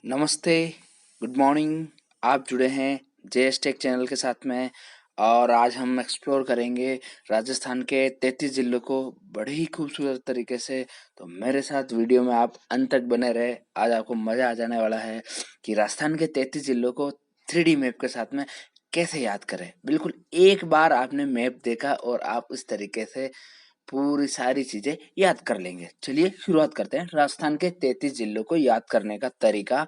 नमस्ते, good morning. आप जुड़े हैं जेएस टेक चैनल के साथ में और आज हम एक्सप्लोर करेंगे राजस्थान के 33 जिलों को बड़े ही खूबसूरत तरीके से। तो मेरे साथ वीडियो में आप अंत तक बने रहे। आज आपको मज़ा आ जाने वाला है कि राजस्थान के 33 जिलों को 3D मैप के साथ में कैसे याद करें। बिल्कुल एक बार आपने मैप देखा और आप इस तरीके से पूरी सारी चीजें याद कर लेंगे। चलिए शुरुआत करते हैं राजस्थान के 33 जिलों को याद करने का तरीका,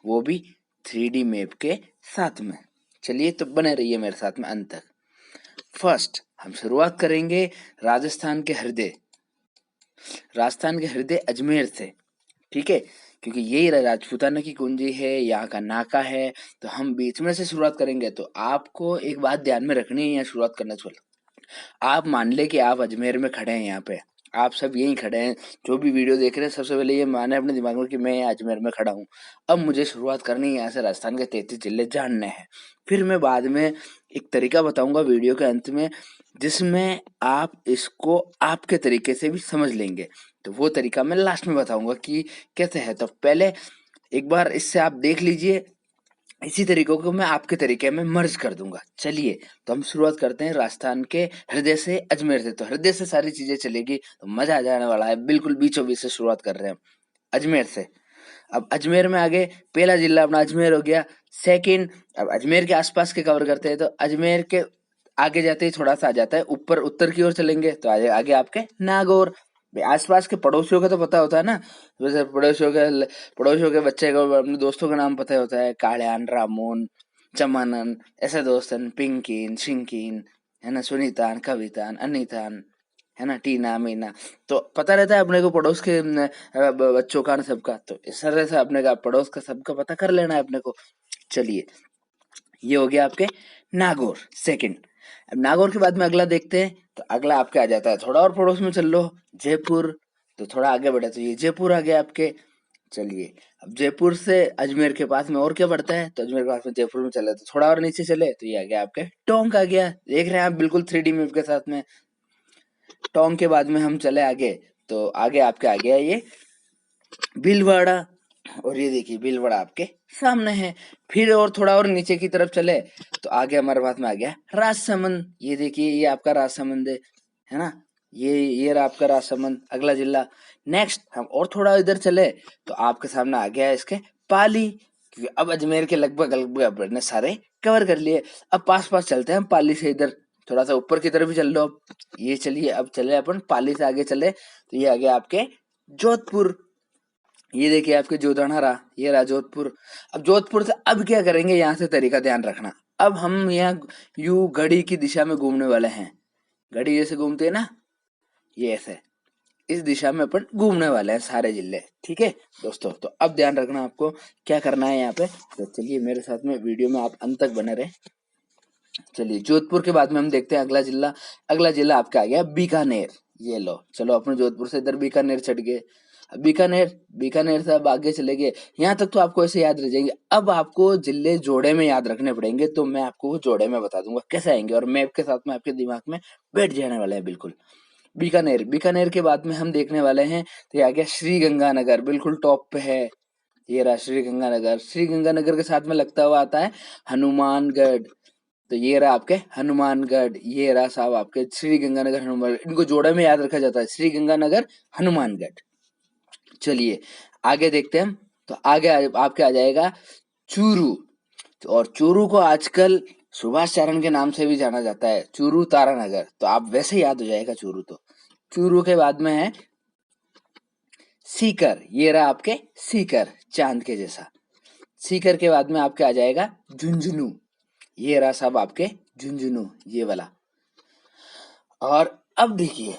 वो भी 3D मैप के साथ में। चलिए तो बने रहिए मेरे साथ में अंत तक। फर्स्ट हम शुरुआत करेंगे राजस्थान के हृदय अजमेर से। ठीक है, क्योंकि यही राजपूताना की कुंजी है, यहाँ का नाका है। तो हम बीच में से शुरुआत करेंगे। तो आपको एक बात ध्यान में रखनी है यहाँ शुरुआत करने से पहले। आप मान ले कि आप अजमेर में खड़े हैं, यहाँ पे आप सब यहीं खड़े हैं, जो भी वीडियो देख रहे हैं, सबसे पहले ये माने अपने दिमाग में कि मैं यहाँ अजमेर में खड़ा हूँ। अब मुझे शुरुआत करनी है यहाँ से राजस्थान के 33 जिले जानने हैं। फिर मैं बाद में एक तरीका बताऊंगा वीडियो के अंत में, जिसमें आप इसको आपके तरीके से भी समझ लेंगे। तो वो तरीका मैं लास्ट में बताऊंगा कि कैसे है। तो पहले एक बार इससे आप देख लीजिए, इसी तरीकों को मैं आपके तरीके में मर्ज कर दूंगा। चलिए तो हम शुरुआत करते हैं राजस्थान के हृदय से, अजमेर से। तो हृदय से सारी चीजें चलेगी तो मजा आ जाने वाला है। बिल्कुल बीचों बीच से शुरुआत कर रहे हैं अजमेर से। अब अजमेर में आगे पहला जिला अपना अजमेर हो गया। सेकंड, अब अजमेर के आसपास के कवर करते हैं। तो अजमेर के आगे जाते ही थोड़ा सा आ जाता है ऊपर, उत्तर की ओर चलेंगे तो आगे आपके नागौर। आसपास के पड़ोसियों का तो पता होता है ना, जैसे पड़ोसियों के बच्चे को अपने दोस्तों का नाम पता होता है, काल्यान, रामोन, चमानन, ऐसे दोस्त हैं, पिंकीन, शिंकीन, है ना, सुनीतान, कवितान, अनीतान, है ना, टीना, मीना। तो पता रहता है अपने को पड़ोस के बच्चों का, सबका। तो इस तरह से अपने का पड़ोस का सबका पता कर लेना है अपने को। चलिए ये हो गया आपके नागौर सेकंड। अब नागौर के बाद में अगला देखते हैं। तो अगला आपके आ जाता है, थोड़ा और पड़ोस में चल लो, जयपुर। तो थोड़ा आगे बढ़े तो ये जयपुर आ गया आपके। चलिए अब जयपुर से अजमेर के पास में और क्या पड़ता है, तो अजमेर के पास में जयपुर में चले तो थोड़ा और नीचे चले तो ये आ गया आपके टोंक आ गया। देख रहे हैं आप बिल्कुल 3D मैप के साथ में। टोंक के बाद में हम चले आगे, तो आगे आपके आ गया ये भीलवाड़ा। और ये देखिए भीलवाड़ा आपके सामने है। फिर और थोड़ा और नीचे की तरफ चले तो आगे हमारे पास में आ गया राजसमंद। ये देखिए ये आपका राजसमंद है ना, ये रहा आपका राजसमंद अगला जिला। नेक्स्ट हम और थोड़ा इधर चले तो आपके सामने आ गया इसके पाली। क्योंकि अब अजमेर के लगभग लगभग अपने सारे कवर कर लिए। अब पास पास चलते हैं हम पाली से, इधर थोड़ा सा ऊपर की तरफ भी चल लो। अब ये चलिए, अब चले अपन पाली से आगे चले तो ये आ गया आपके जोधपुर। ये देखिए आपके जोधाना रहा, ये रहा जोधपुर। अब जोधपुर से अब क्या करेंगे, यहाँ से तरीका ध्यान रखना। अब हम यहाँ यू घड़ी की दिशा में घूमने वाले हैं। घड़ी जैसे घूमते हैं ना, ये ऐसे इस दिशा में अपन घूमने वाले हैं सारे जिले। ठीक है दोस्तों, तो अब ध्यान रखना आपको क्या करना है यहाँ पे। तो चलिए मेरे साथ में वीडियो में आप अंत तक बने रहे। चलिए जोधपुर के बाद में हम देखते हैं अगला जिला। अगला जिला आपका आ गया बीकानेर। ये लो, चलो अपने जोधपुर से इधर बीकानेर चढ़ गए। अब बीकानेर से अब आगे चले गए। यहाँ तक तो आपको ऐसे याद रह जाएंगे। अब आपको जिले जोड़े में याद रखने पड़ेंगे, तो मैं आपको वो जोड़े में बता दूंगा कैसे आएंगे, और मैप के साथ में आपके दिमाग में बैठ जाने वाला है बिल्कुल। बीकानेर के बाद में हम देखने वाले हैं तो ये आ गया श्री गंगानगर, बिल्कुल टॉप पे है। ये रहा श्री गंगानगर के साथ में लगता हुआ आता है हनुमानगढ़। तो ये रहा आपके हनुमानगढ़, ये रहा साहब आपके श्री गंगानगर हनुमानगढ़। इनको जोड़े में याद रखा जाता है, श्री गंगानगर हनुमानगढ़। चलिए आगे देखते हैं हम। तो आगे आपके आ जाएगा चूरू। तो और चूरू को आजकल सुभाष चरण के नाम से भी जाना जाता है, चूरू तारानगर। तो आप वैसे याद हो जाएगा चूरू। तो चूरू के बाद में है सीकर। ये रहा आपके सीकर, चांद के जैसा। सीकर के बाद में आपके आ जाएगा झुंझुनू। ये रहा साहब आपके झुंझुनू, ये वाला। और अब देखिए,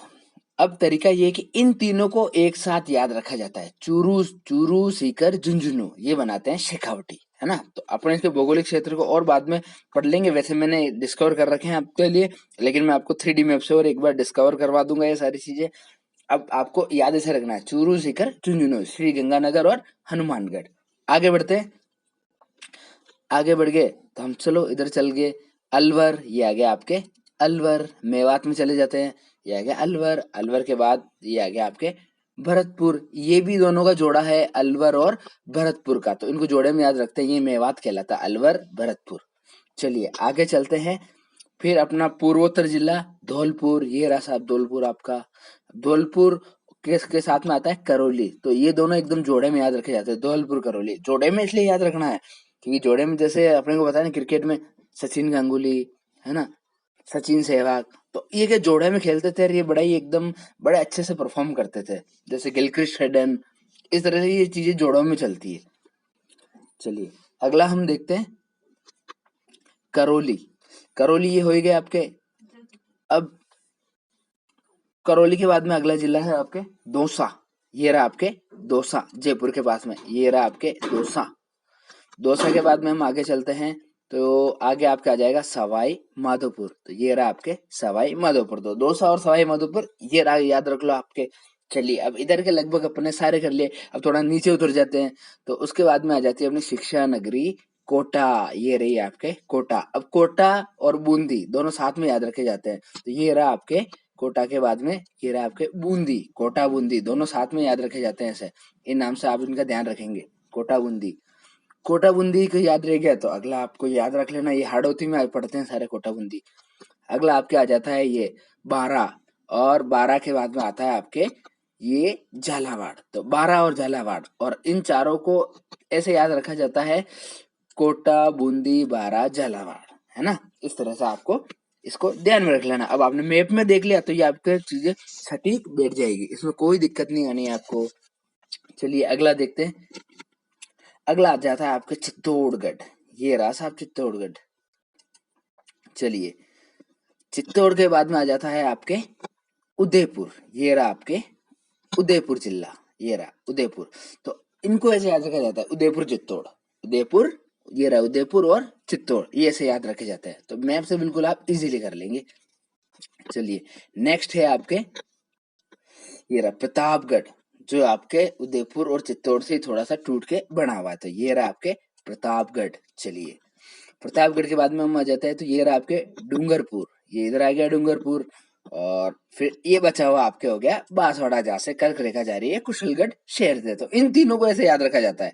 अब तरीका ये है कि इन तीनों को एक साथ याद रखा जाता है। चूरू, सीकर, झुंझुनू, ये बनाते हैं शेखावटी, है ना। तो अपने इसके भौगोलिक क्षेत्र को और बाद में पढ़ लेंगे। वैसे मैंने डिस्कवर कर रखे हैं आपके लिए, लेकिन मैं आपको 3D मैप से और एक बार डिस्कवर करवा दूंगा ये सारी चीजें। अब आपको याद ऐसे रखना है, चूरू, सीकर, झुंझुनू, श्री गंगानगर और हनुमानगढ़। आगे बढ़ते हैं। आगे बढ़ गए तो हम चलो इधर चल गए अलवर। ये आ गया आपके अलवर। मेवात में चले जाते हैं, ये आ गया अलवर। अलवर के बाद ये आ गया आपके भरतपुर, ये भी दोनों का जोड़ा है अलवर और भरतपुर का, तो इनको जोड़े में याद रखते हैं, ये मेवात कहलाता है, अलवर भरतपुर। चलिए आगे चलते हैं। फिर अपना पूर्वोत्तर जिला धौलपुर, ये रहा साहब धौलपुर आपका। धौलपुर के साथ में आता है करौली, तो ये दोनों एकदम जोड़े में याद रखे जाते हैं, धौलपुर करौली। जोड़े में इसलिए याद रखना है क्योंकि जोड़े में जैसे अपने को पता है ना क्रिकेट में सचिन गांगुली, है ना, सचिन सहवाग, तो ये के जोड़े में खेलते थे और ये बड़ा ही एकदम बड़े अच्छे से परफॉर्म करते थे, जैसे गिलक्रिस्ट हेडन, इस तरह से ये चीजें जोड़ों में चलती है। चलिए अगला हम देखते हैं करौली। करौली ये हो ही गए आपके। अब करौली के बाद में अगला जिला है आपके दौसा, ये रहा आपके दौसा, जयपुर के पास में, ये रहा आपके दौसा। दौसा के बाद में हम आगे चलते हैं, तो आगे आपके आ जाएगा सवाई माधोपुर, तो ये रहा आपके सवाई माधोपुर। तो दौसा और सवाई माधोपुर ये रहा, याद रख लो आपके। चलिए अब इधर के लगभग अपने सारे कर लिए, अब थोड़ा नीचे उतर जाते हैं, तो उसके बाद में आ जाती है अपनी शिक्षा नगरी कोटा, ये रही आपके कोटा। अब कोटा और बूंदी दोनों साथ में याद रखे जाते हैं, तो ये रहा आपके कोटा के बाद में, ये रहा आपके बूंदी, कोटा बूंदी दोनों साथ में याद रखे जाते हैं ऐसे, इन नाम से आप इनका ध्यान रखेंगे, कोटा बूंदी। कोटा बूंदी को याद रह गया तो अगला आपको याद रख लेना, ये हाड़ौती में पढ़ते हैं सारे कोटा बूंदी। अगला आपके आ जाता है ये बारह, और बारह के बाद में आता है आपके ये झालावाड़, तो बारह और झालावाड़, और इन चारों को ऐसे याद रखा जाता है, कोटा बूंदी बारह झालावाड़, है ना, इस तरह से आपको इसको ध्यान में रख लेना। अब आपने मैप में देख लिया तो ये आपके चीजें सटीक बैठ जाएगी, इसमें कोई दिक्कत नहीं आनी है आपको। चलिए अगला देखते हैं। अगला आ जाता है आपके चित्तौड़गढ़, ये रहा साहब चित्तौड़गढ़। चलिए चित्तौड़ के बाद में आ जाता है आपके उदयपुर, ये रहा आपके उदयपुर जिला, ये रहा उदयपुर। तो इनको ऐसे याद रखा जाता है, उदयपुर चित्तौड़, उदयपुर, ये रहा उदयपुर और चित्तौड़, ये ऐसे याद रखे जाते हैं, तो मैप से बिल्कुल आप इजीली कर लेंगे। चलिए नेक्स्ट है आपके ये रहा प्रतापगढ़, जो आपके उदयपुर और चित्तौड़ से थोड़ा सा टूट के बना हुआ है, तो ये रहा आपके प्रतापगढ़। चलिए प्रतापगढ़ के बाद में हम आ जाते हैं, तो ये रहा आपके डूंगरपुर, ये इधर आ गया डूंगरपुर, और फिर ये बचा हुआ आपके हो गया बांसवाड़ा, जहाँ से कर्क रेखा जा रही है कुशलगढ़ शहर से, तो इन तीनों को ऐसे याद रखा जाता है,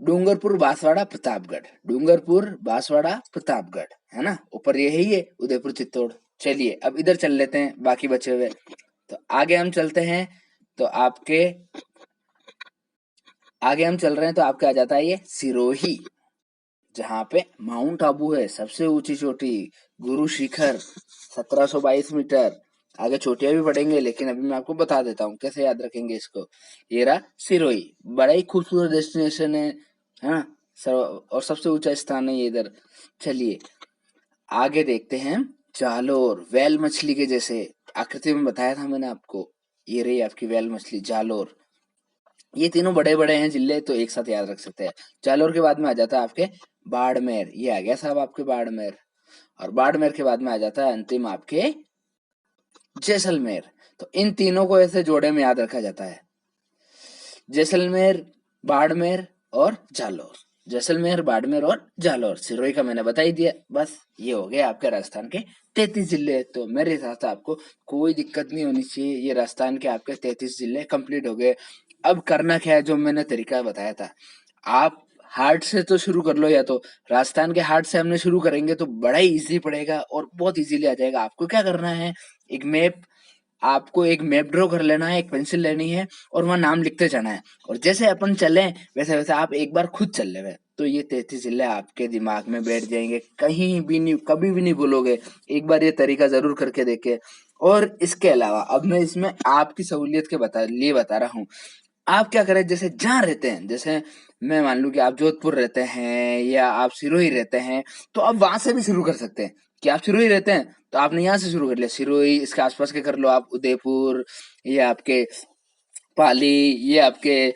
डूंगरपुर बांसवाड़ा प्रतापगढ़, डूंगरपुर बांसवाड़ा प्रतापगढ़, है ना, ऊपर ये है ये उदयपुर चित्तौड़। चलिए अब इधर चल लेते हैं बाकी बचे हुए, तो आगे हम चलते हैं, तो आपके आगे हम चल रहे हैं, तो आपके आ जाता है ये सिरोही, जहाँ पे माउंट आबू है, सबसे ऊंची चोटी, गुरु शिखर 1722 मीटर। आगे चोटियां भी पढ़ेंगे, लेकिन अभी मैं आपको बता देता हूँ कैसे याद रखेंगे इसको। ये रहा सिरोही, बड़ा ही खूबसूरत डेस्टिनेशन है, हाँ सर, और सबसे ऊंचा स्थान है ये इधर। चलिए आगे देखते हैं, जालोर, वेल मछली के जैसे आकृति में बताया था मैंने आपको, ये रही आपकी वेल मछली जालोर। ये तीनों बड़े बड़े हैं जिले, तो एक साथ याद रख सकते हैं। जालोर के बाद में आ जाता है आपके बाड़मेर, ये आ गया साहब आपके बाड़मेर, और बाड़मेर के बाद में आ जाता है अंतिम आपके जैसलमेर। तो इन तीनों को ऐसे जोड़े में याद रखा जाता है, जैसलमेर, बाड़मेर और जालोर, जैसलमेर बाड़मेर और जालोर। सिरोही का मैंने बता ही दिया, बस ये हो गया आपके राजस्थान के 33 जिले। तो मेरे हिसाब से आपको कोई दिक्कत नहीं होनी चाहिए, ये राजस्थान के आपके 33 जिले कंप्लीट हो गए। अब करना क्या है, जो मैंने तरीका बताया था, आप हार्ड से तो शुरू कर लो, या तो राजस्थान के हार्ड से हमने शुरू करेंगे तो बड़ा ही इजी पड़ेगा और बहुत इजीली आ जाएगा। आपको क्या करना है, एक मैप, आपको एक मैप ड्रॉ कर लेना है, एक पेंसिल लेनी है और वहां नाम लिखते जाना है, और जैसे अपन चले वैसे वैसे आप एक बार खुद चल ले, तो ये 33 जिले आपके दिमाग में बैठ जाएंगे, कहीं भी नहीं, कभी भी नहीं भूलोगे। एक बार ये तरीका जरूर करके देखे। और इसके अलावा अब मैं इसमें आपकी सहूलियत के लिए बता रहा हूँ, आप क्या करें, जैसे जहाँ रहते हैं, जैसे मैं मान लूं कि आप जोधपुर रहते हैं या आप सिरोही रहते हैं, तो आप वहां से भी शुरू कर सकते हैं। कि आप सिरोही रहते हैं तो आपने यहाँ से शुरू कर लिया, सिरोही, इसके आसपास के कर लो आप, उदयपुर, ये आपके पाली, ये आपके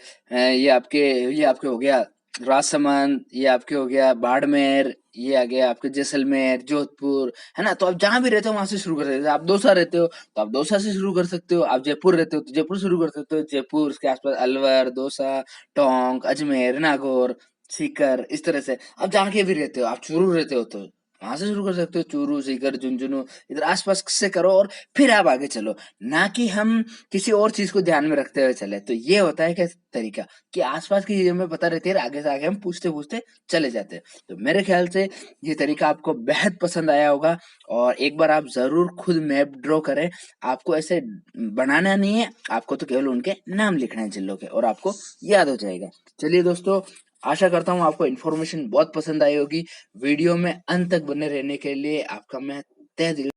हो गया राजसमंद, ये आपके हो गया बाड़मेर, ये आ गया आपके जैसलमेर, जोधपुर, है ना। तो आप जहां भी रहते हो वहां से शुरू कर सकते हो। आप दौसा रहते हो तो आप दौसा से शुरू कर सकते हो, आप जयपुर रहते हो तो जयपुर शुरू कर सकते हो, जयपुर उसके आसपास अलवर, दौसा, टोंक, अजमेर, नागौर, सीकर, इस तरह से आप जहाँ के भी रहते हो, आप चूरू रहते हो तो वहां से शुरू कर सकते हो, चूरू, सीकर, झुंझुनू, इधर आसपास से करो और फिर आप आगे चलो। ना कि हम किसी और चीज को ध्यान में रखते हुए चले। तो ये होता है क्या तरीका कि आसपास की चीजें हमें पता रहती है, आगे से आगे हम पूछते पूछते चले जाते हैं। तो मेरे ख्याल से ये तरीका आपको बेहद पसंद आया होगा और एक बार आप जरूर खुद मैप ड्रॉ करें। आपको ऐसे बनाना नहीं है, आपको तो केवल उनके नाम लिखना है जिलों के और आपको याद हो जाएगा। चलिए दोस्तों, आशा करता हूँ आपको इन्फॉर्मेशन बहुत पसंद आई होगी। वीडियो में अंत तक बने रहने के लिए आपका मैं तहे दिल